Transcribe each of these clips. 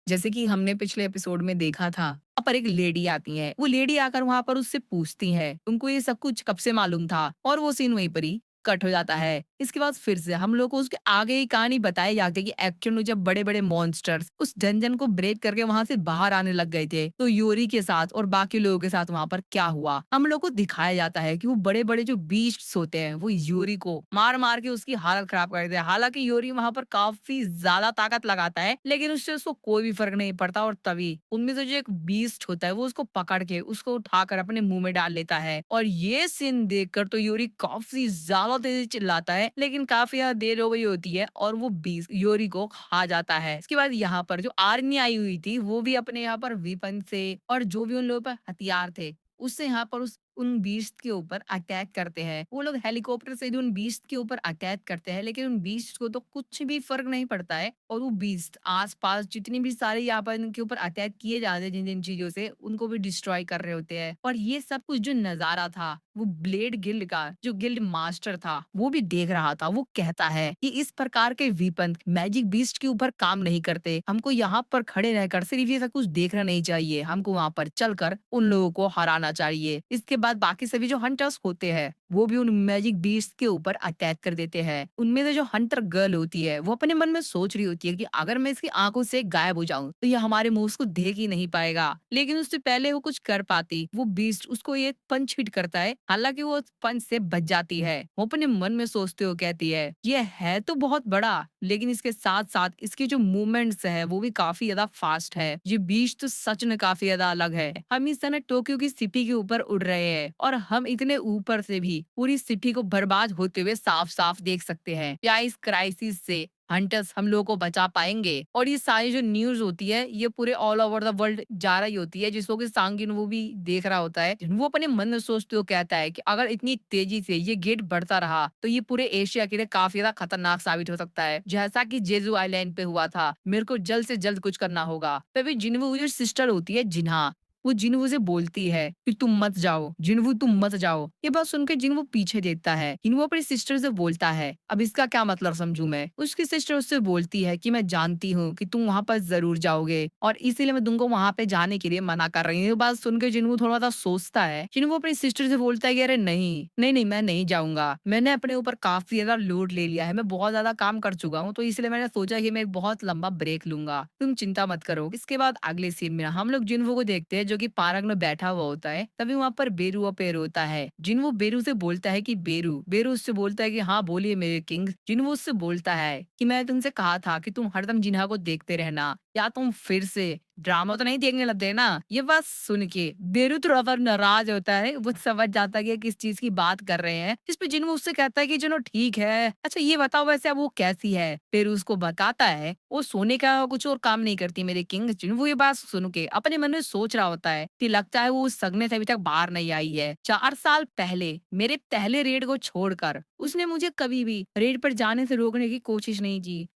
जैसे कि हमने पिछले एपिसोड में देखा था, वहाँ पर एक लेडी आती है। वो लेडी आकर वहाँ पर उससे पूछती है, तुमको ये सब कुछ कब से मालूम था? और वो सीन वहीं पर ही कट हो जाता है। इसके बाद फिर से हम लोग को उसके आगे की कहानी बताई जाती है कि एक्चुअल में जब बड़े-बड़े मॉन्स्टर्स उस डंजन को ब्रेक करके वहाँ से बाहर आने लग गए थे, तो यूरी के साथ और बाकी लोगों के साथ वहाँ पर क्या हुआ? हम लोग को दिखाया जाता है कि वो बड़े-बड़े जो बीस्ट्स होते हैं, वो यूरी को मार-मार के उसकी हालत खराब कर देते हैं। हालाँकि यूरी वहाँ पर काफ़ी ज़्यादा ताकत लगाता है, लेकिन उससे उसको कोई भी फ़र्क नहीं पड़ता और तभी उनमें से जो एक बीस्ट होता है, वो उसको पकड़ के उसको उठाकर अपने मुँह में डाल लेता है और ये सीन देखकर तो यूरी काफ़ी ज़्यादा तेज़ी चिल्लाता है, लेकिन काफ़ी ज़्यादा देर हो गई होती है और वो बीस्ट यूरी को खा जाता है। इसके बाद यहाँ पर जो आर्मी आई हुई थी, वो भी अपने यहाँ पर वेपन से और जो भी उन लोगों पर हथियार थे, उससे यहाँ पर उस उन बीस्ट के ऊपर अटैक करते हैं। वो लोग हेलीकॉप्टर से जो उन बीस्ट के ऊपर अटैक करते हैं, लेकिन उन बीस्ट को तो कुछ भी फ़र्क नहीं पड़ता है और वो बीस्ट आस-पास जितनी भी सारे यहाँ पर इनके ऊपर अटैक किए जा रहे हैं जिन-जिन चीज़ों से, उनको भी डिस्ट्रॉय कर रहे होते हैं। और ये सब कुछ जो नज़ारा था, वो ब्लेड गिल्ड का जो गिल्ड मास्टर था, वो भी देख रहा था। वो कहता है कि इस प्रकार के वेपन मैजिक बीस्ट के ऊपर काम नहीं करते। हमको यहाँ पर खड़े रहकर सिर्फ ये सब कुछ देखना नहीं चाहिए। हमको वहाँ पर चलकर उन लोगों को हराना चाहिए। इसके बाद बाकी सभी जो हंटर्स होते हैं, वो भी उन मैजिक बीस्ट के ऊपर अटैक कर देते हैं। उनमें से जो हंटर गर्ल होती है, वो अपने मन में सोच रही होती है कि अगर मैं इसकी आँखों से गायब हो जाऊँ, तो ये हमारे मूव्स को देख ही नहीं पाएगा। लेकिन उससे पहले वो कुछ कर पाती, वो बीस्ट उसको ये पंच हिट करता है। हालाँकि वो उस पंच से बच जाती है। वो अपने मन में सोचते हुए कहती है, ये है तो बहुत बड़ा, लेकिन इसके साथ-साथ इसके जो मूवमेंट्स हैं, वो भी काफ़ी ज़्यादा फास्ट है। ये बीस्ट तो सच में काफ़ी ज़्यादा अलग है। हम इस समय टोक्यो की सिटी के ऊपर उड़ रहे हैं और हम इतने ऊपर से भी पूरी सिटी को बर्बाद होते हुए साफ-साफ देख सकते हैं। क्या इस क्राइसिस से हंटर्स हम लोगों को बचा पाएँगे? और ये सारी जो न्यूज़ होती है, ये पूरे ऑल ओवर द वर्ल्ड जा रही होती है, जिसको कि सांगिन वो भी देख रहा होता है। वो अपने मन में सोचते हुए कहता है कि अगर इतनी तेज़ी से ये गेट बढ़ता रहा, तो ये पूरे एशिया के लिए काफ़ी ज़्यादा खतरनाक साबित हो सकता है। जैसा कि जेजू आइलैंड पे हुआ था, मेरे को जल्द से जल्द कुछ करना होगा। तभी जिन्वो जो सिस्टर होती है जिन्हा, वो जिन्वो से बोलती है कि तुम मत जाओ, जिन्वो तुम मत जाओ। ये बात सुन के जिन्वो पीछे देखता है। जिन्वो अपनी सिस्टर से बोलता है, अब इसका क्या मतलब समझूं मैं? उसकी सिस्टर उससे बोलती है कि मैं जानती हूँ कि तुम वहाँ पर ज़रूर जाओगे और इसीलिए मैं तुमको वहाँ पे जाने के लिए मना कर रही हूँ। ये बात सुन के जिन्वो थोड़ा-सा सोचता है। जिन्वो अपनी सिस्टर से बोलता है कि अरे नहीं, नहीं, मैं नहीं जाऊँगा। मैंने अपने ऊपर काफ़ी ज़्यादा लोड ले लिया है। मैं बहुत ज़्यादा काम कर चुका हूँ, तो इसलिए मैंने सोचा कि मैं एक बहुत लंबा ब्रेक लूँगा। तुम चिंता मत करो। इसके बाद अगले सीन में हम लोग जिन्वो को देखते हैं जो कि पार्क में बैठा हुआ होता है। तभी वहाँ पर बेरू अपेयर होता है। जिन्वो बेरू से बोलता है कि बेरू, बेरू उससे बोलता है कि हाँ, बोलिए मेरे किंग। जिन्वो उससे बोलता है कि मैं तुमसे कहा था कि तुम हरदम जिन्हा को देखते रहना। या तुम फिर से ड्रामा तो नहीं देखने लग गए ना? ये बात सुन के बेरू थोड़ा-सा नाराज़ होता है। वो समझ जाता है कि किस चीज़ की बात कर रहे हैं। इस पे जिन्वो उससे कहता है कि चलो ठीक है। अच्छा ये बताओ वैसे अब वो कैसी है? बेरू उसको बताता है, वो सोने का कुछ और काम नहीं करती मेरे किंग। जिन्वो ये बात सुन के अपने मन में सोच रहा होता है कि लगता है वो उस सगने से अभी तक बाहर नहीं आई है। 4 साल पहले मेरे पहले रेड को छोड़कर उसने मुझे कभी भी रेड पर जाने से रोकने की कोशिश नहीं की।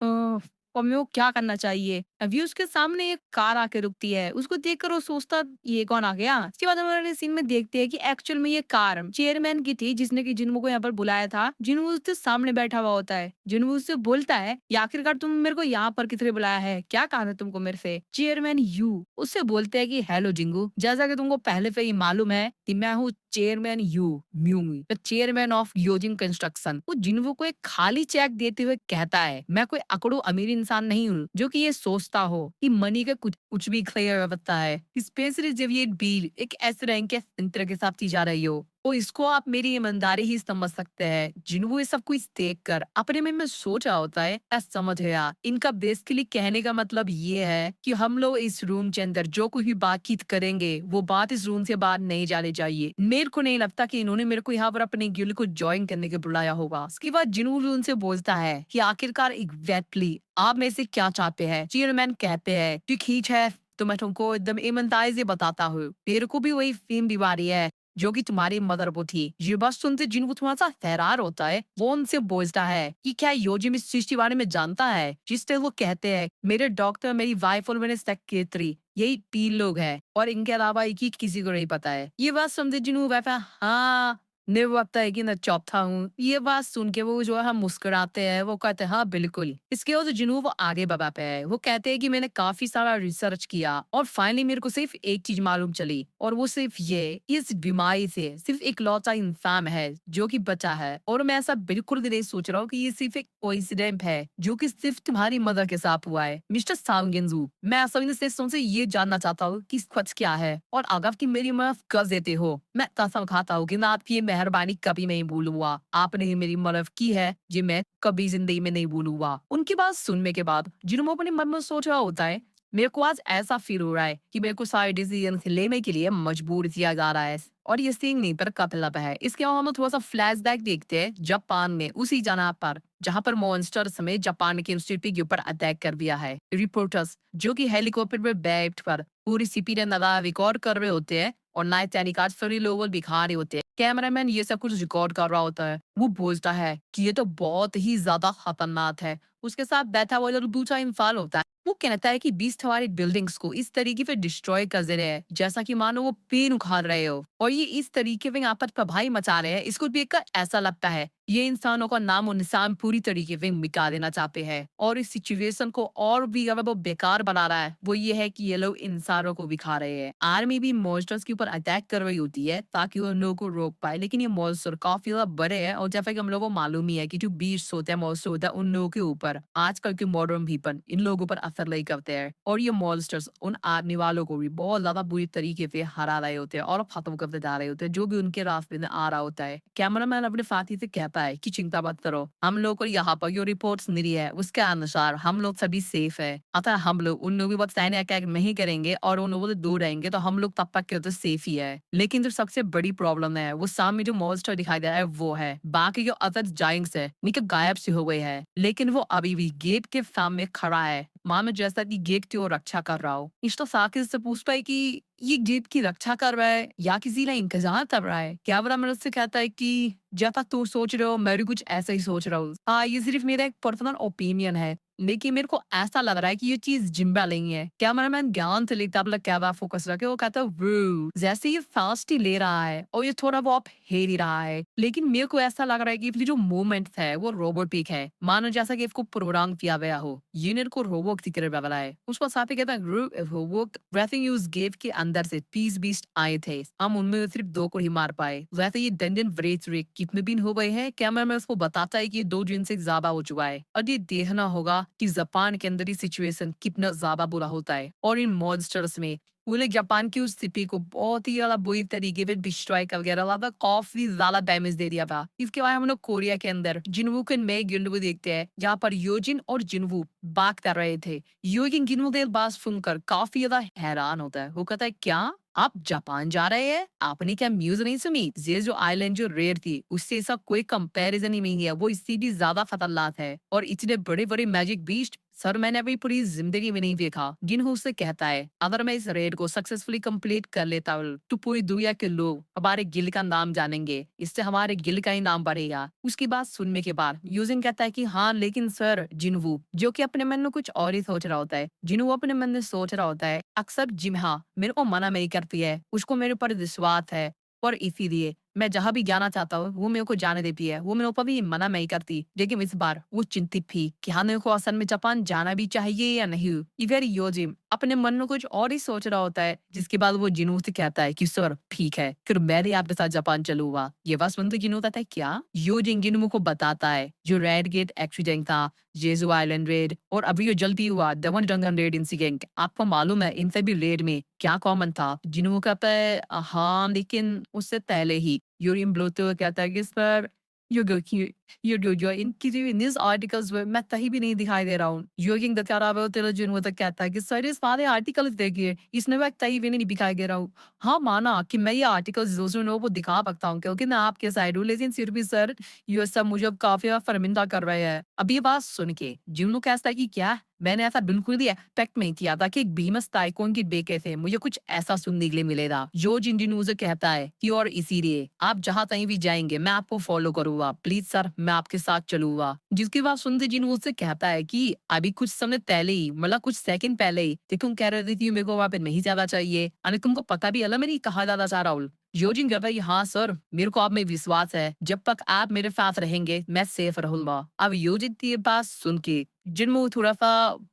और मेरे को क्या करना चाहिए? अभी उसके सामने एक कार आके रुकती है। उसको देखकर वो सोचता ये कौन आ गया? इसके बाद हम अगले सीन में देखते हैं कि एक्चुअल में ये कार चेयरमैन की थी जिसने कि जिन्हों को यहाँ पर बुलाया था। जिन्हों उसके सामने बैठा हुआ होता है। जिन्हों उससे बोलता है कि आखिरकार तुम मेरे को यहाँ पर किस लिए बुलाया है? क्या काम है तुमको मेरे से? चेयरमैन यू उससे बोलते हैं कि हेलो जिंगू, जैसा कि तुमको पहले से ही मालूम है कि मैं हूँ chairman Yoo Myung, the chairman of Yoojin construction. वो जिन्वो को एक खाली चेक देते हुए कहता है, मैं कोई अकड़ू अमीर इंसान नहीं हूँ जो कि ये सोचता हो कि मनी का कुछ कुछ भी क्लियर होता है। स्पेशली जब ये डील एक ऐसे रैंक के सेंटर के साथ की जा रही हो, तो इसको आप मेरी ईमानदारी ही समझ सकते हैं। जिन्हों ये सब कुछ देखकर अपने मन में सोच रहा होता है, समझ गया इनका बेसिकली कहने का मतलब ये है कि हम लोग इस रूम के अंदर जो कुछ भी बातचीत करेंगे, वो बात इस रूम से बाहर नहीं जानी चाहिए। मेरे को नहीं लगता कि इन्होंने मेरे को यहाँ पर अपने गिल्ड को ज्वाइन करने के बुलाया होगा। उसके बाद जिन्होंने उनसे बोलता है कि आखिरकार एग्जैक्टली आप में से क्या चाहते हैं? चेयरमैन कहते हैं कि ठीक है, तो मैं तुमको एकदम ईमानदारी से बताता हूँ। तेरे को भी वही फेम बीमारी है जो कि तुम्हारी मदर को थी। ये बात सुनते जिनको थोड़ा सा हैरान होता है, वो उनसे बोलता है कि क्या योजिम इस चीज के बारे में जानता है? जिससे वो कहते हैं मेरे डॉक्टर, मेरी वाइफ और मेरे सेक्रेटरी यही 3 लोग हैं और इनके अलावा एक ही किसी को नहीं पता है। ये बात समझे जिन्हों वैसा हाँ लगता है कि मैं चौथा हूँ। ये बात सुन के वो जो है हम मुस्कुराते हैं, वो कहते हैं हाँ बिल्कुल। इसके बाद जिन्हों वो आगे बढ़ाते हैं, वो कहते हैं कि मैंने काफ़ी सारा रिसर्च किया और फाइनली मेरे को सिर्फ़ एक चीज़ मालूम चली और वो सिर्फ़ ये, इस बीमारी से सिर्फ़ इकलौता इंसान है जो कि बचा है और मैं ऐसा बिल्कुल भी नहीं सोच रहा हूँ कि ये सिर्फ़ एक कोइंसिडेंट है, जो कि सिर्फ़ तुम्हारी मदर के साथ हुआ है। मिस्टर सांगेन्जू, मैं असल में से तुमसे ये जानना चाहता हूँ कि सच क्या है और अगर कि मेरी मदद कर देते हो, मैं कसम खाता हूँ कि मैं आपकी ये मेहरबानी कभी नहीं भूलूँगा। आपने ही मेरी मदद की है, ये मैं कभी ज़िंदगी में नहीं भूलूँगा। उनकी बात सुनने के बाद जिन्होंने अपने मन में सोच रहा होता है, मेरे को आज ऐसा फ़ील हो रहा है कि मेरे को सारे डिसीज़न लेने के लिए मजबूर किया जा रहा है और ये सीन नहीं पर कतलब है। इसके अलावा हम लोग थोड़ा-सा फ्लैशबैक देखते हैं जापान में, उसी जगह पर जहाँ पर मॉन्स्टर्स में जापान के इंस्टीट्यूट के ऊपर अटैक कर दिया है। रिपोर्टर्स जो कि हेलीकॉप्टर में बैठ कर पूरी सीपी ने नज़ारा रिकॉर्ड कर रहे होते हैं और नाइट टेलीकास्ट सभी लोगों दिखा रहे होते हैं। कैमरामैन ये सब कुछ रिकॉर्ड कर रहा होता है। वो बोलता है कि ये तो बहुत ही ज़्यादा खतरनाक है। उसके साथ बैठा हुआ जो दूसरा इंसान होता है, वो कहता है कि 20 हमारी बिल्डिंग्स को इस तरीके से डिस्ट्रॉय कर दे रहे हैं, जैसा कि मानो वो पेड़ उखाड़ रहे हो और ये इस तरीके से यहाँ पर तबाही मचा रहे हैं। इसको देखकर ऐसा लगता है ये इंसानों का नामो निशान पूरी तरीके से मिटा देना चाहते हैं और इस सिचुएशन को और भी अगर वो बेकार बना रहा है, वो ये है कि ये लोग इंसानों को दिखा रहे हैं। आर्मी भी मॉन्स्टर्स के ऊपर अटैक कर रही होती है ताकि वो उन लोगों को रोक पाए, लेकिन ये मॉन्स्टर काफी ज्यादा बड़े हैं और जैसा कि हम लोगों को मालूम ही है कि जो बीस्ट होते हैं, मॉन्स्टर होता है, उन लोगों के ऊपर आजकल के मॉडर्न पीपल इन लोगों पर असर नहीं करते हैं और ये मॉन्स्टर्स उन आर्मी वालों को भी बहुत ज्यादा बुरी तरीके से हरा रहे होते हैं और खत्म करते जा रहे होते हैं जो भी उनके रास्ते में आ रहा होता है। कैमरामैन अपने साथी से कहता है कि चिंता मत करो, हम लोग को यहाँ पर जो रिपोर्ट्स मिली है उसके अनुसार हम लोग सभी सेफ है, अतः हम लोग उन लोगों के बाद सैन्य अटैक नहीं करेंगे और उन लोगों से दूर रहेंगे तो हम लोग तब तक के तो सेफ ही है। लेकिन जो सबसे बड़ी प्रॉब्लम है वो सामने जो मॉन्स्टर दिखाई दे रहा है वो है, बाकी जो अदर जाइंट्स है निकल गायब से हो गए हैं, लेकिन वो अभी भी गेट के सामने खड़ा है, मानो जैसा कि गेट की वो रक्षा कर रहा हो। इस साकिब से पूछता है कि ये गेट की रक्षा कर रहा है या किसी ने इंतजार कर रहा है। क्या बड़ा मेरे से कहता है कि जैसा तू सोच रहे हो मैं भी कुछ ऐसा ही सोच रहा हूँ। हाँ, ये सिर्फ मेरा एक पर्सनल ओपिनियन है, लेकिन मेरे को ऐसा लग रहा है कि ये चीज जिम्बा नहीं है। कैमरामैन ज्ञान से लेता अपना कैमरा फोकस रखे, वो कहता है "वो", जैसे ये फास्ट ही ले रहा है और ये थोड़ा बहुत हेल ही रहा है, लेकिन मेरे को ऐसा लग रहा है कि ये जो मूवमेंट है वो रोबोटिक है, मानो जैसा कि इसको प्रोग्राम किया गया हो। यूनिट को रोबोट की तरह लग रहा है। उसको साथ ही कहता है रोबोट ब्रेथिंग यूज गेव के अंदर से 30 बीस्ट आए थे, हम उनमें से सिर्फ 2 को ही मार पाए। वैसे ये डंडन ब्रेथ रेक कितने दिन हो गए हैं, कैमरा में उसको बताता है कि ये 2 दिन से ज्यादा हो चुका है और ये देखना होगा कि जापान के अंदर ये सिचुएशन कितना ज्यादा बुरा होता है और इन मॉन्स्टर्स में पूरे जापान की उस सिटी को बहुत ही ज्यादा बुरी तरीके से डिस्ट्रॉय कर वगैरह वाला काफी ज्यादा डैमेज दे दिया था। इसके बाद हम लोग कोरिया के अंदर जिनवू के नए गिल्ड देखते हैं, जहाँ पर योजिन और जिनवू बात कर रहे थे। योजिन जिनवू के बात सुनकर काफी ज्यादा हैरान होता है। वो कहता है क्या आप जापान जा रहे हैं? आपने क्या न्यूज़ नहीं सुनी? ये जो आइलैंड जो रेयर थी, उससे ऐसा कोई कंपैरिजन ही नहीं है। वो इससे भी ज़्यादा खतरनाक है और इतने बड़े-बड़े मैजिक बीस्ट सर मैंने अभी पूरी जिंदगी में नहीं देखा। जिन्हों उससे कहता है अगर मैं इस रेड को सक्सेसफुली कंप्लीट कर लेता हूँ तो पूरी दुनिया के लोग हमारे गिल का नाम जानेंगे, इससे हमारे गिल का ही नाम बढ़ेगा। उसकी बात सुनने के बाद यूजिन कहता है कि हाँ लेकिन सर जिनवू, जो कि अपने मन में कुछ और ही सोच रहा होता है। जिन्हों अपने मन में सोच रहा होता है अक्सर जिम्हा मेरे को मना नहीं करती है, उसको मेरे ऊपर विश्वास है और इसीलिए मैं जहाँ भी जाना चाहता हूँ वो मेरे को जाने देती है, वो मेरे ऊपर भी मना नहीं करती। लेकिन इस बार वो चिंतित थी कि हाँ मेरे को असल में जापान जाना भी चाहिए या नहीं। इधर योजिम अपने मन में कुछ और ही सोच रहा होता है, जिसके बाद वो जिनू से कहता है कि सर ठीक है फिर मैं भी आपके साथ जापान चलूंगा। ये बात सुनते जिनू कहता है क्या? योजिन जिनू को बताता है जो रेड गेट एक्सीडेंट था, जेजू आइलैंड रेड और अभी जो जल्दी हुआ दमन जंगन रेड इंसिडेंट, आपको मालूम है इन सभी रेड में क्या कॉमन था? जिन्हों कहता है हाँ लेकिन उससे पहले ही यूरिन ब्लूटूथ कहता है कि इस पर जो इनकी जो न्यूज़ आर्टिकल्स में मैं कहीं भी नहीं दिखाई दे रहा हूँ। यूरिन द करावे जिन्हों तक कहता है कि सर इस सारे आर्टिकल्स देखिए, इसमें मैं कहीं भी नहीं दिखाई दे रहा हूँ। हाँ माना कि मैं ये आर्टिकल्स दूसरों लोगों को दिखा सकता हूँ क्योंकि मैं आपके साइड हूँ, लेकिन फिर भी सर ये सब मुझे अब काफी ज्यादा शर्मिंदा कर रहे हैं। अब ये बात सुन के जिन्हों कहता है कि क्या मैंने ऐसा बिल्कुल भी एक्सपेक्ट नहीं किया था कि एक भीमस टाइकून की बेके से मुझे कुछ ऐसा सुनने के लिए मिलेगा। जो जिन से कहता है कि और इसीलिए आप जहाँ कहीं भी जाएंगे मैं आपको फॉलो करूंगा, प्लीज सर मैं आपके साथ चलूंगा। जिसकी बात सुनते जिन से कहता है कि अभी कुछ समय पहले ही मतलब कुछ सेकंड पहले ही तुम कह रहे थी मेरे को वहाँ पे नहीं जाना चाहिए और तुमको पता भी अलग में नहीं कहा ज्यादा चाह रहा हूँ। योजिन कहता है, हाँ सर, मेरे को आप में विश्वास है, जब तक आप मेरे साथ रहेंगे मैं सेफ रहूंगा। अब योजिन की ये बात सुन के जिन्मू थोड़ा सा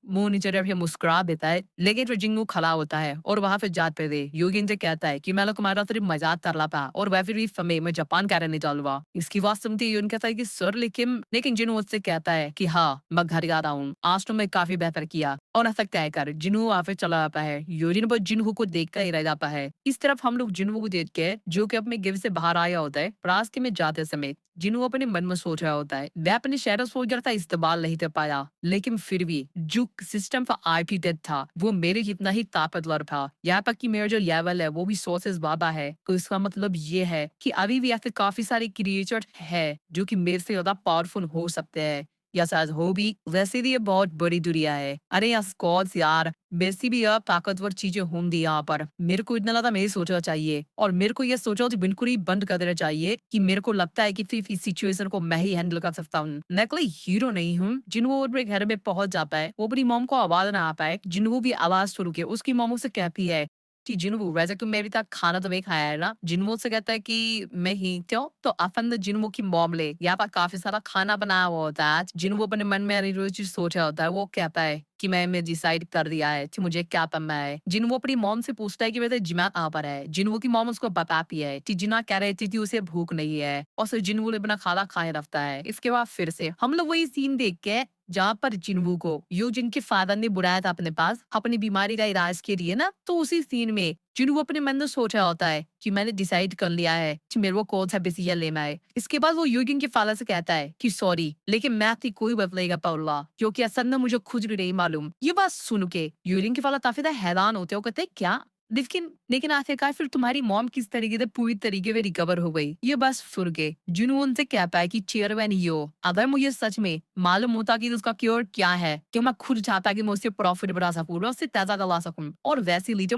मुंह नीचे करके मुस्कुरा देता है, लेकिन फिर जिन्मू खड़ा होता है और वहां फिर जात पे दे योगिन से कहता है कि मैं लोग तुम्हारा सिर्फ मजाक कर रहा था और वह फिर भी समय मैं जापान का रहने चालूंगा। इसकी बात सुनते ही योगिन कहता है कि सर, लेकिन लेकिन जिन्मू उससे कहता है कि हाँ, मैं घर जा रहा हूँ, आज तो मैं काफी बेहतर किया। और ऐसा कहकर जिन्हू वहां पे चला जाता है। योजिन पर जिन्हू को देख कर ही रह जाता है। इस तरफ हम लोग जिन्हू को देख के, जो कि अपने गिव से बाहर आया होता है, रास्ते में जाते समय जिन्हू अपने मन में सोच रहा होता है, वह अपने शहरों सोच था इस्तेमाल नहीं कर पाया, लेकिन फिर भी जो सिस्टम का आईपी डेट था वो मेरे जितना ही ताकतवर था। यहाँ तक कि मेरा जो लेवल है वो भी सोर्सेस ज्यादा है, तो इसका मतलब ये है कि अभी भी ऐसे काफी सारे क्रिएचर है जो कि मेरे से ज्यादा पावरफुल हो सकते हैं, या शायद हो भी। वैसे भी ये बहुत बड़ी दुनिया है। अरे यार स्कॉट्स यार, वैसी भी यार ताकतवर चीजें होंगी यहाँ पर। मेरे को इतना ज्यादा नहीं सोचना चाहिए, और मेरे को ये सोचो तो बिल्कुल ही बंद कर देना चाहिए कि मेरे को लगता है कि सिर्फ इस सिचुएशन को मैं ही हैंडल कर सकता हूँ। मैं कोई हीरो नहीं हूँ। जिन्हों अपने घर में पहुंच जाता है, वो अपनी मॉम को आवाज ना आ पाए, जिन्हों भी आवाज शुरू के उसकी मॉम उसे कहती है कि जिन्हों वैसे तुम मेरे तक खाना तो नहीं खाया है ना। जिन्हों से कहता है कि मैं ही क्यों, तो अपन जिन्हों की मॉम ले यहाँ पर काफी सारा खाना बनाया हुआ होता है। जिन्हों अपने मन में अरे रोज चीज सोचा होता है, वो कहता है कि मैं डिसाइड कर दिया है कि मुझे क्या करना है। जिन्हों अपनी मॉम से पूछता है कि वैसे जिमा कहाँ पर है। जिन्हों की मॉम उसको बताती है कि जिना कह रही थी कि उसे भूख नहीं है, और फिर जिन्हों अपना खाना खाए रखता है। इसके बाद फिर से हम लोग वही सीन देख के जहाँ पर जिन्हू को यो जिनके फादर ने बुलाया था अपने पास अपनी बीमारी का इलाज के लिए ना, तो उसी सीन में जिन्हू अपने मन में सोचा होता है कि मैंने डिसाइड कर लिया है कि मेरे को कौन सा डिसीजन लेना है। इसके बाद वो यूजिन के फादर से कहता है कि सॉरी, लेकिन मैं आपकी कोई बात नहीं कर पाऊंगा, क्योंकि असल में मुझे खुद भी नहीं मालूम। ये बात सुन के यूजिन के फादर काफी ज्यादा हैरान होते हो, कहते हैं क्या, लेकिन लेकिन आखिरकार फिर तुम्हारी मॉम किस तरीके से पूरी तरीके से रिकवर हो गई। ये बस सुन के जुनून उनसे कहता है कि चेयरमैन यो, अगर मुझे सच में मालूम होता कि उसका क्योर क्या है, क्यों मैं खुद चाहता कि मैं उससे प्रॉफिट बढ़ा सकूं, मैं उससे ताजा दिला सकूं, और वैसे लीजिए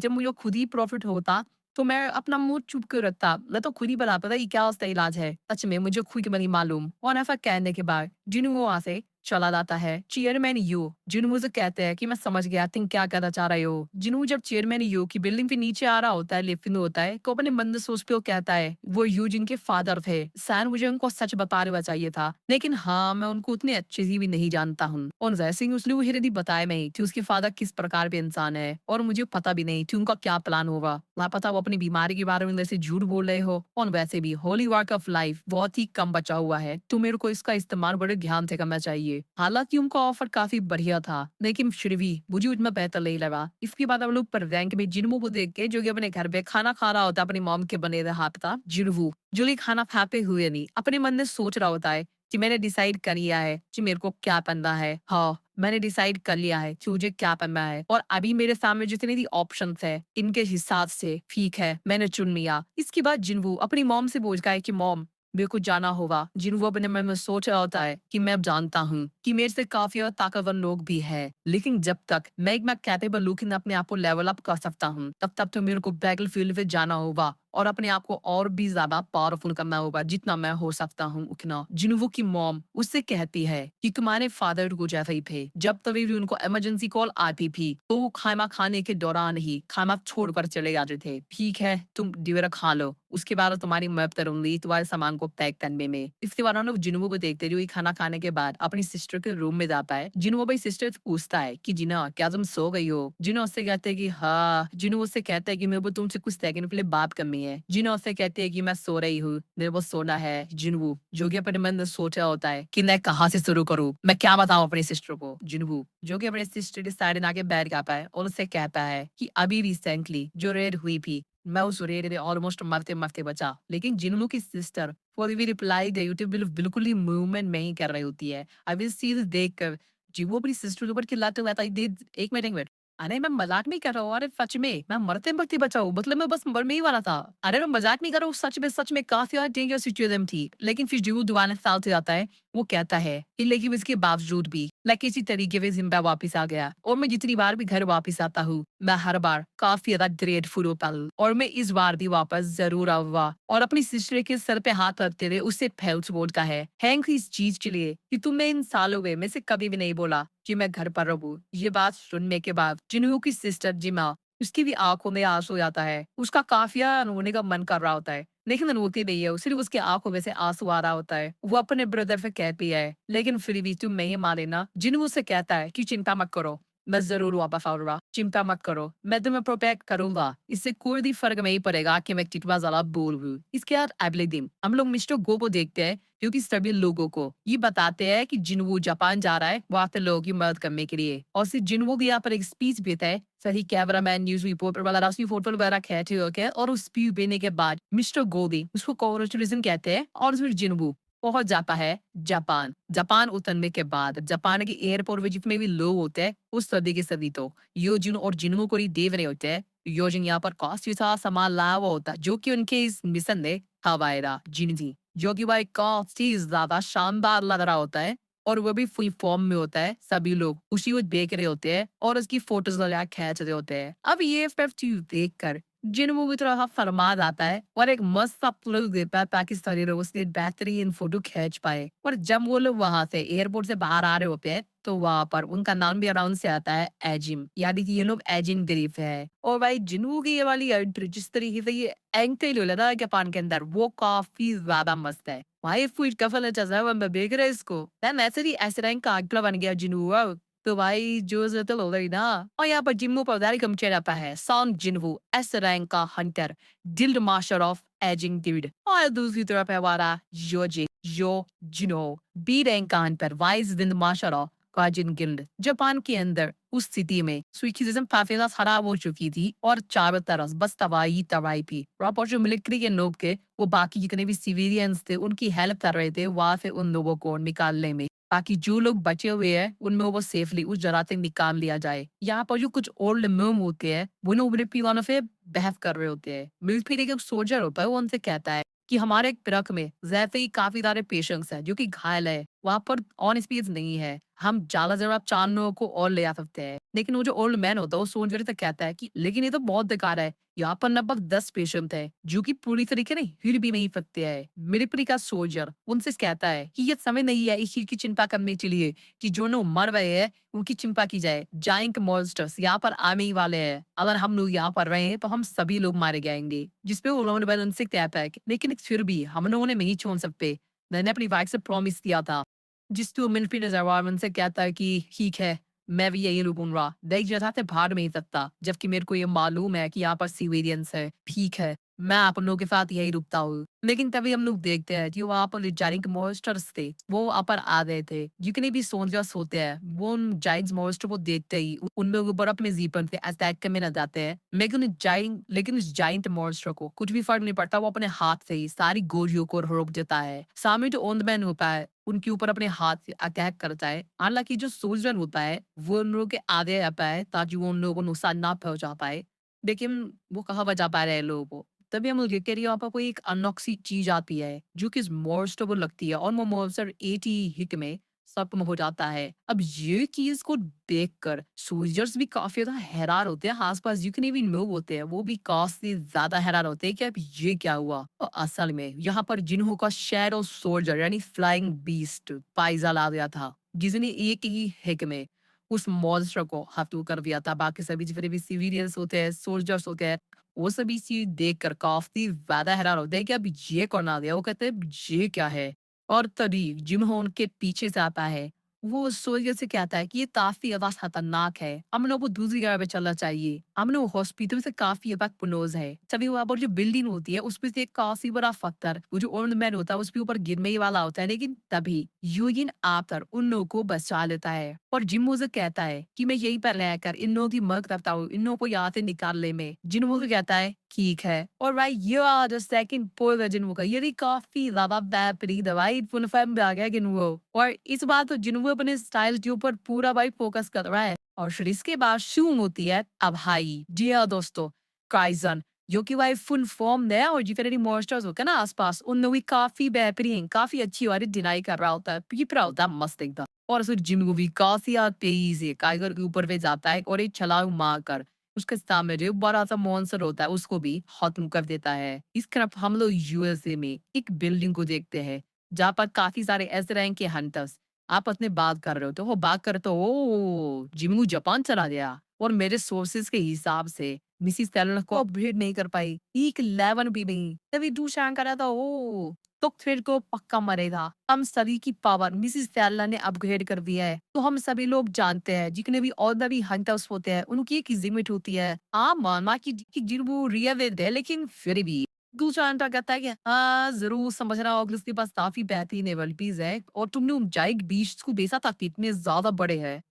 मुझे खुद ही प्रॉफिट होता, तो मैं अपना मुंह चुप कर रखता। मैं तो खुद ही बता पाता ये क्या उसका इलाज है। सच में मुझे खुद नहीं मालूम। और ऐसा कहने के बाद जिन्हों वहां से चला जाता है। चेयरमैन यू जिन्हों से कहते हैं कि मैं समझ गया तुम क्या कहना चाह रहे हो। जिन्हों जब चेयरमैन यू की बिल्डिंग के नीचे आ रहा होता है, लिफ्ट में होता है, तो अपने मन में सोचते हो कहता है वो यू जिनके फादर थे। शायद मुझे उनको सच बता देना चाहिए था, लेकिन हाँ, मैं उनको उतने अच्छे से भी नहीं जानता हूँ। और वैसे ही उसने वो हिरदी बताया नहीं कि उसके फादर किस प्रकार के इंसान है, और मुझे पता भी नहीं कि उनका क्या प्लान होगा। लापता वो अपनी बीमारी के बारे में जैसे झूठ बोल रहे हो। और वैसे भी होली वर्क ऑफ लाइफ बहुत ही कम बचा हुआ है, तो मेरे को इसका इस्तेमाल बड़े ध्यान से करना चाहिए। हालांकि उनका ऑफर काफी बढ़िया था, लेकिन फिर भी मुझे उतना बेहतर नहीं लगा। इसके बाद हम लोग पर रैंक में जिन्मू को देख के, जो कि अपने घर पे खाना खा रहा होता है अपनी मॉम के बने हुए हाथ का। जिन्हू जो कि खाना खाते हुए नहीं अपने मन में सोच रहा होता है कि मैंने डिसाइड कर लिया है कि मेरे को क्या करना है। हाँ, मैंने डिसाइड कर लिया है कि मुझे क्या करना है, और अभी मेरे सामने जितने भी ऑप्शंस है इनके हिसाब से ठीक है मैंने चुन लिया। इसके बाद जिन्हू अपनी मॉम से पूछता है कि मॉम, मेरे को जाना होगा। जिन्हों अपने मन में सोच रहा होता है कि मैं अब जानता हूँ कि मेरे से काफी और ताकतवर लोग भी हैं, लेकिन जब तक मैं कैपेबल लुकिंग अपने आप को लेवल अप कर सकता हूँ, तब तक तो मेरे को बैटल फील्ड पे जाना होगा और अपने आप को और भी ज्यादा पावरफुल करना होगा, जितना मैं हो सकता हूँ उतना। जिन्हों की मॉम उससे कहती है कि तुम्हारे फादर को जैसे ही थे, जब तभी भी उनको इमरजेंसी कॉल आती थी तो वो खाना खाने के दौरान ही खाना छोड़कर चले जाते थे। ठीक है, तुम डिनर खा लो, उसके बाद तुम्हारी मदद करूंगी तुम्हारे सामान को पैक करने में। इसके बाद हम लोग जिन्हों को देखते जो ये खाना खाने के बाद अपनी सिस्टर के रूम में जाता है। जिन्हों भाई सिस्टर से पूछता है कि जिना क्या तुम सो गई हो। जिन्हों उससे कहते हैं कि हाँ। जिन्हों उससे कहता है कि मेरे को तुमसे कुछ सेकंड के लिए बात करनी है। जिन्हों उससे कहते हैं कि मैं सो रही हूँ, मेरे को सोना है। जिन्हों जो कि अपने मन में सोचा होता है कि मैं कहाँ से शुरू करूँ, मैं क्या बताऊँ अपनी सिस्टर को। जिन्हों जो कि अपने सिस्टर के साइड आके बैठ जाता है और उससे कहता है कि अभी रिसेंटली जो रेड हुई थी, मैं उस रेड में ऑलमोस्ट मरते मरते बचा, लेकिन जिन्हों की सिस्टर फॉर भी रिप्लाई दे होती बिल्कुल ही मूवमेंट नहीं कर रही होती है। आई विल सी दिस देख कर जी वो अपनी सिस्टर के ऊपर चिल्लाते हुए आता है, एक मिनट अरे मैं मजाक नहीं कर रहा हूँ, अरे सच में मैं मरते वक्त ही बचा हूँ, मतलब मैं बस मरने ही वाला था। अरे मैं मजाक नहीं कर रहा हूँ, सच में काफी ज्यादा डेंजर सिचुएशन थी। लेकिन फिर जो दोबारा साल से आता है, वो कहता है कि लेकिन इसके बावजूद भी मैं किसी तरीके से जिंदा वापस आ गया, और मैं जितनी बार भी घर वापस आता हूँ मैं हर बार काफी ज्यादा ग्रेटफुल होता हूँ, और मैं इस बार भी वापस जरूर आऊंगा। और अपनी सिस्टर के सर पे हाथ रखते हुए उससे फैल्स बोलता है थैंक इस चीज के लिए कि तुमने इन सालों में से कभी भी नहीं बोला कि मैं घर पर रहूं। ये बात सुनने के बाद जिन्हों की सिस्टर जिमा उसकी भी आँखों में आँसू आता है। उसका काफ़िया रोने का मन कर रहा होता है, लेकिन रोती नहीं है, वो सिर्फ़ उसकी आँखों में से आँसू आ रहा होता है। वो अपने ब्रदर से कहती है, लेकिन फिर भी तुम नहीं माने, जिन्हों से कहता है कि चिंता मत करो, मैं ज़रूर वापस आऊँगा, चिंता मत करो, मैं तुम्हें प्रोटेक्ट करूँगा। इससे कोई भी फ़र्क नहीं पड़ेगा कि मैं कितना ज़्यादा बोर हूँ। इसके बाद अगले दिन हम लोग मिस्टर गो को देखते हैं, जो कि सभी लोगों को ये बताते हैं कि जिन्हों जापान जा रहा है वहाँ पे लोगों की मदद करने के लिए, और सिर्फ जिन्हों भी यहाँ पर एक स्पीच देता है। सही कैमरामैन, न्यूज़ रिपोर्टर वाला उसकी फोटो वगैरह खींचे होके, और उस स्पीच देने के बाद मिस्टर गोदी उसको कांग्रेचुलेशन कहते हैं, और फिर जिन्हों पहुंच जाता है जापान। जापान उतरने के बाद जापान के एयरपोर्ट में जितने भी लोग होते हैं उस सदी के सभी तो योजिन और जिन्हों को ही देव रहे होते हैं। योजिन यहाँ पर काफी सारा सामान लाया हुआ होता है, जो कि उनके इस मिशन में हवाएरा जिनजी, जो कि भाई काफी ज्यादा शानदार लग रहा होता है, और वो भी फुल फॉर्म में होता है। सभी लोग उसी को देख रहे होते हैं और उसकी फोटोज वगैरह खींच रहे होते हैं। अब ये चीज देख कर जिन्हों की तरह फरमान आता है और एक मस्त सा प्लग देता है ताकि सारे लोग उसकी बेहतरीन फोटो खींच पाए। और जब वो लोग वहां से एयरपोर्ट से बाहर आ रहे होते हैं तो वहां पर उनका नाम भी अराउंड से आता है एजिम, यानी कि ये लोग एजिन गरीफ है। और भाई जिन्हों की ये वाली एंट्री जिस तरीके से ये एंकल हो लेता है जापान के अंदर, वो काफी ज्यादा मस्त है भाई। फुल कफल जैसा है, मैं देख रहा है इसको, मैं ऐसे ही ऐसे रैंक का अगला बन गया जिन्हों। तो भाई जो ज़्यादा लोग ना, और यहाँ पर जिम्मू पवदारी कम चेहरा पर है सॉन्ग जिन्हू एस रैंक का हंटर डिल्ड मास्टर ऑफ एजिंग ड्यूड, और दूसरी तरफ है हमारा योजे जो जिनो बी रैंक का हंटर वाइज दिन master of Ahjin guild. Japan के अंदर उस स्थिति में सुइकिज्म काफी ज्यादा खराब हो चुकी थी और चारों तरफ बस तबाही तबाही थी। प्रॉपर जो मिलिट्री के लोग के वो बाकी जितने भी सिविलियंस थे उनकी हेल्प कर रहे थे वहां से उन लोगों को निकालने में, ताकि जो लोग बचे हुए हैं उनमें वो सेफली उस जगह से निकाल लिया जाए। यहाँ पर जो कुछ ओल्ड मैन होते हैं वो लोग मिलिट्री वालों से बहस कर रहे होते हैं। मिलिट्री का सोल्जर होता है वो उनसे कहता है कि हमारे एक ट्रक में जैसे ही काफी सारे पेशेंट्स हैं जो कि घायल है, वहां पर ऑन स्पेस नहीं है, हम ज्यादा से ज्यादा 4 लोगों को और ले आ सकते हैं। लेकिन वो जो ओल्ड मैन होता है वो सोल्जर से कहता है कि लेकिन ये तो बहुत बेकार है, यहाँ पर लगभग 10 पेशेंट है जो कि पूरी तरीके से हिल भी नहीं सकते हैं। मिलिट्री का सोल्जर उनसे कहता है कि ये समय नहीं है इस चीज की चिंता करने के लिए कि जो लोग मर रहे हैं उनकी चिंता की जाए। जाइंट मॉन्स्टर्स यहाँ पर आने ही वाले हैं, अगर हम लोग यहाँ पर रहे तो हम सभी लोग मारे जाएंगे। जिसपे उन्होंने उनसे कहता है लेकिन फिर भी हम लोगों ने नहीं छोड़ सकते, मैंने अपनी वाइफ से प्रॉमिस किया था। जिसको मिलिट्री रिजर्वायर उनसे कहता है कि ठीक है, मैं भी यही रुकूंगा, देख जगह से बाहर नहीं सकता, जबकि मेरे को ये मालूम है कि यहाँ पर सिविलियंस है। ठीक है, मैं आप लोगों के साथ यही रुकता हूँ। लेकिन तभी हम लोग देखते हैं कि वहाँ पर जाइंट मॉन्स्टर्स थे वो वहाँ पर आ गए थे। जितने भी सोल्जर्स होते हैं वो उन जाइंट मॉन्स्टर को देखते ही उन लोगों पर अपने जीपन से अटैक करने लग जाते हैं। लेकिन उस जाइंट मॉन्स्टर को कुछ भी फर्क नहीं पड़ता, वो अपने हाथ से ही सारी गोलियों को रोक देता है। सामने जो ओल्ड मैन होता है उनके ऊपर अपने हाथ से अटैक करता है। हालांकि जो सोल्जर होता है वो उन लोगों के आगे आता है ताकि वो उन लोगों को नुकसान ना पहुंचा पाए। लेकिन वो कहाँ बचा पा रहे हैं लोगों को। तभी हम लोग देखते हैं कि वहाँ पर कोई एक अनोखी सी चीज आती है जो कि मॉन्स्टर को लगती है, और वो मॉन्स्टर 80 हिट में खत्म हो जाता है। अब ये चीज को देखकर सोल्जर्स भी काफी ज्यादा हैरान होते हैं, आसपास जितने भी लोग होते हैं वो भी काफी ज्यादा हैरान होते हैं कि अब ये क्या हुआ। और असल में यहाँ पर जिन्हों का शैडो सोल्जर यानी फ्लाइंग बीस्ट पाइजा ला गया था, जिसने एक ही हिक में उस मॉन्स्टर को खत्म कर दिया था। बाकी सभी जितने भी सिविलियंस होते हैं, सोल्जर्स होते हैं, वो सभी चीज़ देखकर काफ़ी ज़्यादा हैरान होते हैं कि अब ये कौन आ गया? वो कहते हैं ये क्या है? और तभी जिन्हों उनके पीछे से आता है, वो सोल्जर से कहता है कि ये काफ़ी ज़्यादा खतरनाक है, हम लोग को दूसरी जगह पे चलना चाहिए। हम लोग हॉस्पिटल से काफ़ी ज़्यादा क्लोज़ है। तभी वहाँ पर जो बिल्डिंग होती है उसपे से एक काफ़ी बड़ा पत्थर वो जो ओल्ड मैन होता है उसके ऊपर गिरने ही वाला होता है, लेकिन तभी यूजिन आकर उन लोगों को बचा लेता है और जिम्मो से कहता है कि मैं यहीं पर रहकर इन लोगों की मदद करता हूँ, इन लोगों को यहाँ से निकालने में। जिन्हो से कहता है ठीक है, और भाई ये वाला जो सेकंड पोल है जिन्हो का, ये भी काफी ज्यादा बेहतरीन है भाई, फुल फैम पे आ गया जिन्हो। और इस बार तो जिन्हो अपने स्टाइल के ऊपर पूरा भाई फोकस कर रहा है। और फिर इसके बाद शुरू होती है अब हाई, जी हाँ दोस्तों, काइजन, जो कि भाई फुल फॉर्म में है और जितने भी मॉन्स्टर्स होते हैं ना आसपास उन लोग भी काफी बेहतरीन काफी अच्छी वाली डिनाई कर रहा होता है, पीप रहा होता है मस्त एकदम। और फिर जिम को भी काफी तेजी से काइगर के ऊपर पे जाता है और एक छलांग मार कर उसके सामने जो बड़ा सा मॉन्स्टर होता है उसको भी खत्म कर देता है। इस तरफ हम लोग यूएसए में एक बिल्डिंग को देखते हैं जहाँ पर काफी सारे एस रैंक के हंटर्स आपस में बात कर रहे होते हो, बात करते हो, ओ जिमू जापान चला गया, और मेरे सोर्सेज के हिसाब से मिसिस टेलर को अपग्रेड नहीं कर पाई, एक 11 भी नहीं। तभी दूसरा करा था, ओ तो फिर को पक्का मरेगा। हम सभी की पावर मिसिस टेलर ने अपग्रेड कर दिया है, तो हम सभी लोग जानते हैं जितने भी ऑर्डनरी हंटर्स होते हैं उनकी एक लिमिट होती है। हाँ माना कि जिन वो रियल है, लेकिन फिर भी दूसरा अंटा कहता है कि हाँ जरूर समझ रहा हूँ, उसके पास काफी बेहतरीन एबिलिटीज है और तुमने उन जाइंट बीस्ट को बेचा था कि इतने ज्यादा बड़े हैं।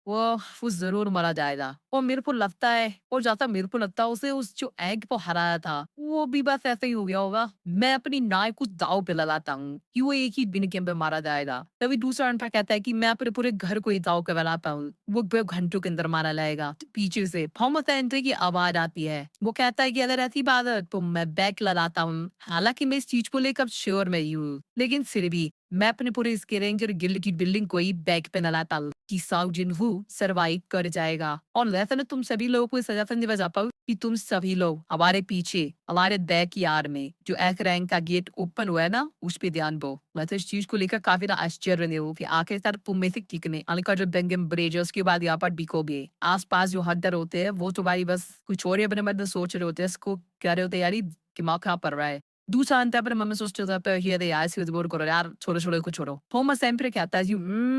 वो वो ज़रूर मारा जाएगा और मेरे को लगता है, और जहाँ मेरे को लगता है उसे उस जो एग को हराया था, वो भी बस ऐसे ही हो गया होगा। मैं अपनी नाव को दाँव पे लगाता हूँ कि वो एक ही दिन के अंदर मारा जाएगा। तभी दूसरा अनपढ़ कहता है कि मैं अपने पूरे घर को ही दाँव पे लगाता हूँ। वो 2 घंटों के अंदर मारा जाएगा। तो पीछे से थॉमस एंट्री की आवाज़ आती है। वो कहता है कि अगर ऐसी बात है तो मैं बैक लगाता हूँ। हालाँकि मैं इस चीज़ को लेकर श्योर नहीं हूँ, लेकिन फिर भी मैं अपने पूरे इस रेंजर गिल्ड की बिल्डिंग को ही बैक पे लगाता हूँ कि साउ जिन्हू सर्वाइव कर जाएगा। और वैसे ना तुम सभी लोगों को सजेशन दिया जाता हूँ कि तुम सभी लोग हमारे पीछे हमारे बैक यार्ड में जो एक रैंक का गेट ओपन हुआ है ना, उस पे ध्यान दो। मैं तो इस चीज को लेकर काफी ना आश्चर्य नहीं हूँ कि आखिरकार तुम में से कितने अलिका जो बेंगम ब्रेजर्स के बाद यहाँ पर बिकोगे। आसपास जो हड्डर होते हैं वो तो भाई बस कुछ और ही अपने मन में सोच रहे होते हैं, इसको कह रहे होते हैं यार ये दिमाग कहाँ पड़ रहा है। दूसरा अंत है, मैं सोचते था पर ये यार ऐसे बोर करो यार, छोड़ो छोड़ो को छोड़ो। थॉमस एम्परे कहता है जी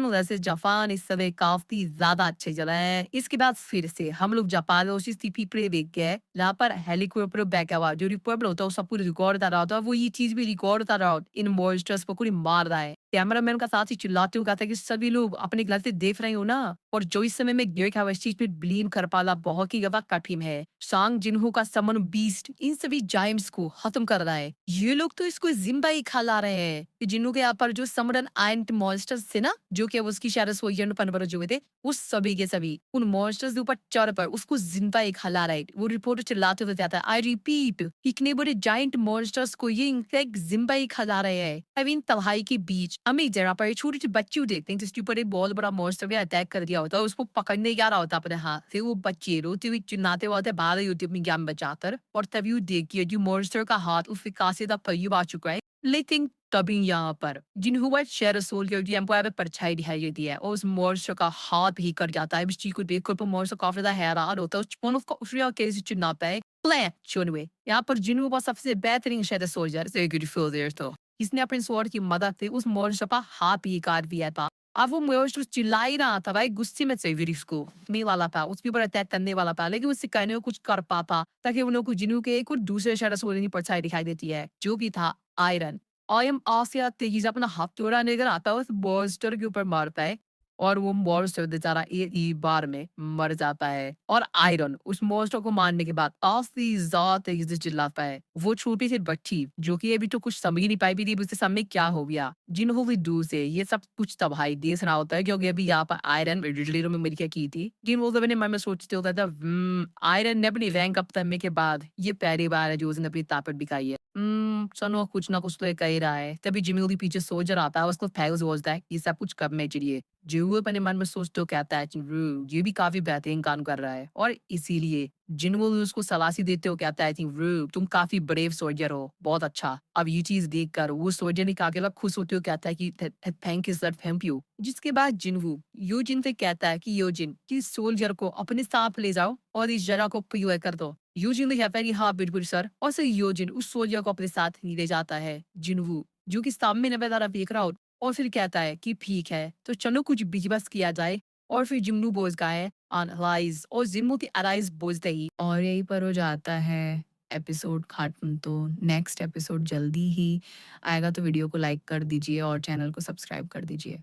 वैसे जापान इस समय काफी ज्यादा अच्छे चला है। इसके बाद फिर से हम लोग जापान और उसी स्थिति पे देख गए जहाँ पर हेलीकॉप्टर बैक आवा जो रिपोर्ट होता है वो सब पूरी रिकॉर्ड कर रहा होता है, वो ये चीज भी रिकॉर्ड कर रहा होता इन मॉन्स्टर्स को पूरी मार रहा है। कैमरामैन का साथ ही चिल्लाते हुए कहता है कि सभी लोग अपनी गलती देख रहे हो ना, और जो इस समय में गिर इस चीज पे ब्लेम कर पाना बहुत ही ज्यादा कठिन है। सांग जिन्हों का समन बीस्ट इन सभी जाइम्स को खत्म कर रहा है। ये लोग तो इसको जिम्बा ही खा ला रहे हैं कि जिन्हों के यहाँ पर जो समरन आयंट मॉन्स्टर्स थे ना, जो कि उसकी शायद वो यंड पनवर जो हुए थे, वो सभी के सभी उन मॉन्स्टर्स के ऊपर चढ़ पर उसको जिम्बा ही खा ला रहा है। वो रिपोर्टर चिल्लाते हुए जाता है, आई रिपीट, इतने बड़े जाइंट मॉन्स्टर्स को ये इंसेक्ट जिम्बा ही खा ला रहे हैं। आई मीन तबाही के बीच हमें जरा पर छोटे छोटे बच्चे को देखते हैं जिसके ऊपर एक बहुत बड़ा मॉन्स्टर भी अटैक कर दिया होता है, उसको पकड़ने जा रहा होता है अपने हाथ से। वो बच्चे रोते हुए चिल्लाते हुए होते हैं बाहर यूट्यूब में ज्ञान बचाकर, और तभी वो देखिए जो मॉन्स्टर का हाथ उसके कासे तक करीब आ चुका है। लेकिन तभी यहाँ पर जिन्होंने शेर सोल के एम्पायर में परछाई दिखाई देती है और उस मॉन्स्टर का हाथ भी कट जाता है। इस चीज को देखकर तो मॉन्स्टर काफी ज्यादा हैरान होता है, उन उसका उफरिया कैसे चिल्लाता है प्ले चुनवे। यहाँ पर जिन्हों का सबसे बेहतरीन शेर सोल्जर से तो इसने अपने स्वॉर्ड की मदद से उस मॉन्स्टर का हाथ भी काट दिया था। अब वो मॉन्स्टर चिल्ला ही रहा था भाई, गुस्से में सेविरिस को में वाला था, उसके ऊपर अटैक करने वाला था, लेकिन उससे कहने को कुछ कर पाता ताकि उन लोग को जिन्हों के एक और दूसरे शेर सोल्जर की परछाई दिखाई देती है जो भी था आयरन। आई एम आसिया तेजी से अपना हाथ थोड़ा लेकर आता है, उस मॉन्स्टर के ऊपर मारता है और वो मॉन्स्टर बेचारा एक ही बार में मर जाता है। और आयरन उस मॉन्स्टर को मारने के बाद काफी ज्यादा तेजी से चिल्लाता है। वो छोटी सी बच्ची जो कि अभी तो कुछ समझ ही नहीं पाई भी थी उसके सामने क्या हो गया, जिन्हों भी दूर से ये सब कुछ तबाही देख रहा होता है क्योंकि अभी यहाँ पर आयरन रिडलर में मेरी क्या की थी। जिन वो अपने मन में सोचते होता था आयरन ने अपनी रैंक अप करने के बाद ये पहली बार है जो उसने अपनी ताकत दिखाई है। चलो कुछ ना कुछ तो ये कह ही रहा है। तभी जिमी भी पीछे सोल्जर आता है, उसको फैल सोचता है ये सब कुछ कब में चाहिए। जो अपने मन में सोचते हो कहता है कि ये भी काफी बेहतरीन काम कर रहा है और इसीलिए जिनको भी उसको सलासी देते हो कहता है कि तुम काफी ब्रेव सोल्जर हो, बहुत अच्छा। अब ये चीज देखकर वो सोल्जर ने काफी ज्यादा खुश होते हुए कहता है कि thank you sir, thank you. जिसके बाद जिनवू योजिन से कहता है कि योजिन कि सोल्जर को अपने साथ ले जाओ और इस जगह को पीओए कर दो। यूजिन ने कहता है कि हाँ बिल्कुल सर, और फिर योजिन उस सोल्जर को अपने साथ ही ले जाता है। जिनवू जो कि सामने नजर देख रहा हो और फिर कहता है कि ठीक है तो चलो कुछ बिजनेस किया जाए। और फिर जिम्नू बोलता है अनलाइज और जिम्मू की अलाइज बोलते ही और यही पर हो जाता है एपिसोड खत्म। तो नेक्स्ट एपिसोड जल्दी ही आएगा, तो वीडियो को लाइक कर दीजिए और चैनल को सब्सक्राइब कर दीजिए।